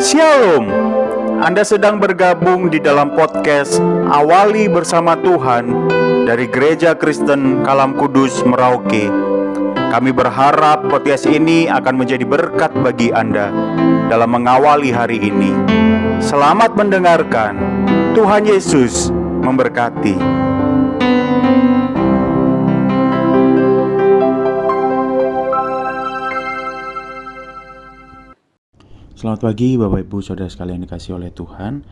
Shalom. Anda sedang bergabung di dalam podcast Awali Bersama Tuhan dari Gereja Kristen Kalam Kudus, Merauke. Kami berharap podcast ini akan menjadi berkat bagi Anda dalam mengawali hari ini. Selamat mendengarkan. Tuhan Yesus memberkati. Selamat pagi Bapak Ibu Saudara sekalian dikasihi oleh Tuhan.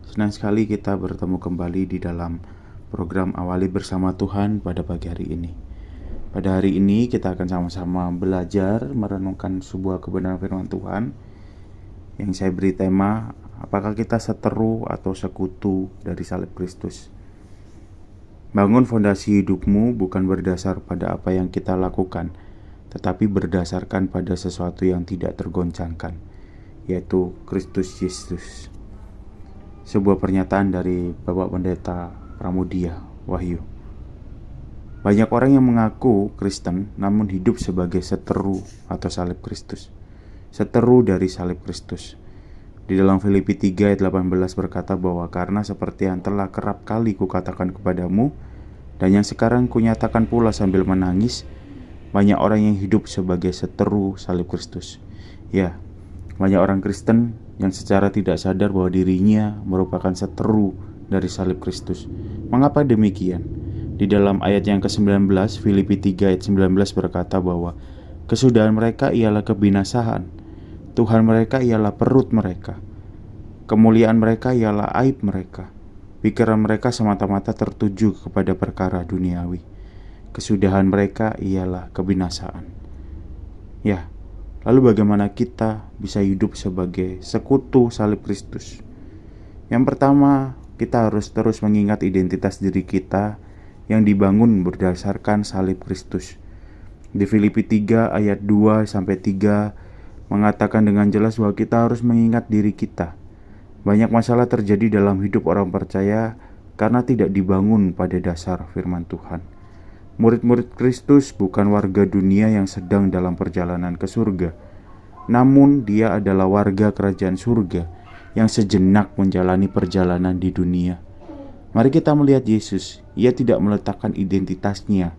Senang sekali kita bertemu kembali di dalam program Awali Bersama Tuhan pada pagi hari ini. Pada hari ini kita akan sama-sama belajar merenungkan sebuah kebenaran firman Tuhan yang saya beri tema, apakah kita seteru atau sekutu dari salib Kristus. Bangun fondasi hidupmu bukan berdasar pada apa yang kita lakukan, tetapi berdasarkan pada sesuatu yang tidak tergoncangkan, yaitu Kristus Yesus. Sebuah pernyataan dari Bapak Pendeta Pramudia Wahyu. Banyak orang yang mengaku Kristen namun hidup sebagai seteru atau salib Kristus. Seteru dari salib Kristus. Di dalam Filipi 3 ayat 18 berkata bahwa karena seperti yang telah kerap kali kukatakan kepadamu dan yang sekarang kunyatakan pula sambil menangis, banyak orang yang hidup sebagai seteru salib Kristus. Ya, banyak orang Kristen yang secara tidak sadar bahwa dirinya merupakan seteru dari salib Kristus. Mengapa demikian? Di dalam ayat yang ke-19, Filipi 3 ayat 19 berkata bahwa kesudahan mereka ialah kebinasaan, Tuhan mereka ialah perut mereka, kemuliaan mereka ialah aib mereka, pikiran mereka semata-mata tertuju kepada perkara duniawi, kesudahan mereka ialah kebinasaan. Ya, lalu bagaimana kita bisa hidup sebagai sekutu salib Kristus? Yang pertama, kita harus terus mengingat identitas diri kita yang dibangun berdasarkan salib Kristus. Di Filipi 3 ayat 2-3 mengatakan dengan jelas bahwa kita harus mengingat diri kita. Banyak masalah terjadi dalam hidup orang percaya karena tidak dibangun pada dasar firman Tuhan. Murid-murid Kristus bukan warga dunia yang sedang dalam perjalanan ke surga, namun dia adalah warga kerajaan surga yang sejenak menjalani perjalanan di dunia. Mari kita melihat Yesus. Ia tidak meletakkan identitasnya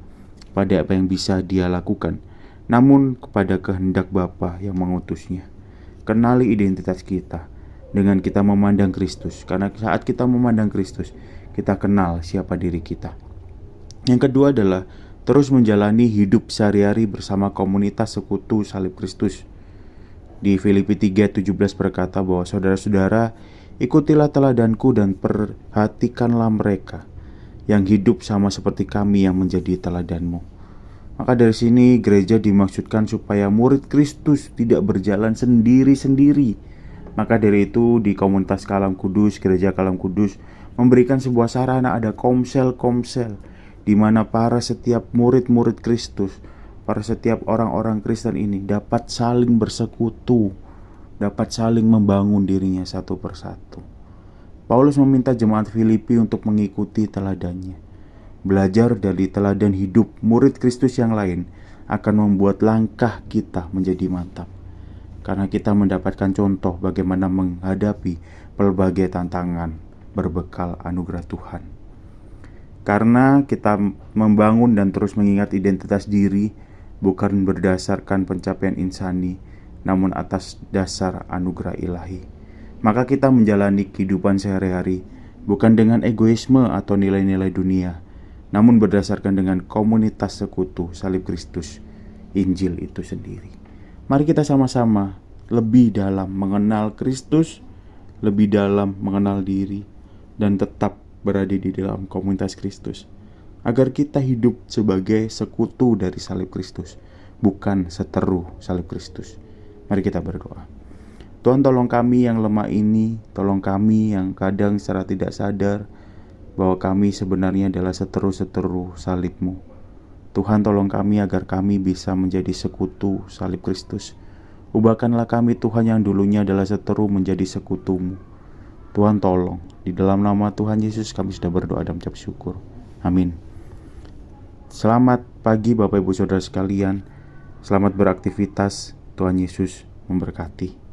pada apa yang bisa dia lakukan, namun kepada kehendak Bapa yang mengutusnya. Kenali identitas kita dengan kita memandang Kristus, karena saat kita memandang Kristus, kita kenal siapa diri kita. Yang kedua adalah terus menjalani hidup sehari-hari bersama komunitas sekutu salib Kristus. Di Filipi 3:17 berkata bahwa saudara-saudara, ikutilah teladanku dan perhatikanlah mereka yang hidup sama seperti kami yang menjadi teladanmu. Maka dari sini gereja dimaksudkan supaya murid Kristus tidak berjalan sendiri-sendiri. Maka dari itu di komunitas Kalam Kudus, Gereja Kalam Kudus memberikan sebuah sarana, ada komsel-komsel, di mana para setiap murid-murid Kristus, para setiap orang-orang Kristen ini dapat saling bersekutu, dapat saling membangun dirinya satu persatu. Paulus meminta jemaat Filipi untuk mengikuti teladannya. Belajar dari teladan hidup murid Kristus yang lain akan membuat langkah kita menjadi mantap, karena kita mendapatkan contoh bagaimana menghadapi berbagai tantangan berbekal anugerah Tuhan. Karena kita membangun dan terus mengingat identitas diri bukan berdasarkan pencapaian insani, namun atas dasar anugerah ilahi. Maka kita menjalani kehidupan sehari-hari bukan dengan egoisme atau nilai-nilai dunia, namun berdasarkan dengan komunitas sekutu salib Kristus, Injil itu sendiri. Mari kita sama-sama lebih dalam mengenal Kristus, lebih dalam mengenal diri, dan tetap berada di dalam komunitas Kristus, agar kita hidup sebagai sekutu dari salib Kristus, bukan seteru salib Kristus. Mari kita berdoa. Tuhan, tolong kami yang lemah ini, tolong kami yang kadang secara tidak sadar bahwa kami sebenarnya adalah seteru-seteru salib-Mu. Tuhan, tolong kami agar kami bisa menjadi sekutu salib Kristus. Ubahkanlah kami Tuhan yang dulunya adalah seteru menjadi sekutu-Mu. Tuhan tolong, di dalam nama Tuhan Yesus kami sudah berdoa dan mengucap syukur. Amin. Selamat pagi Bapak Ibu Saudara sekalian. Selamat beraktivitas. Tuhan Yesus memberkati.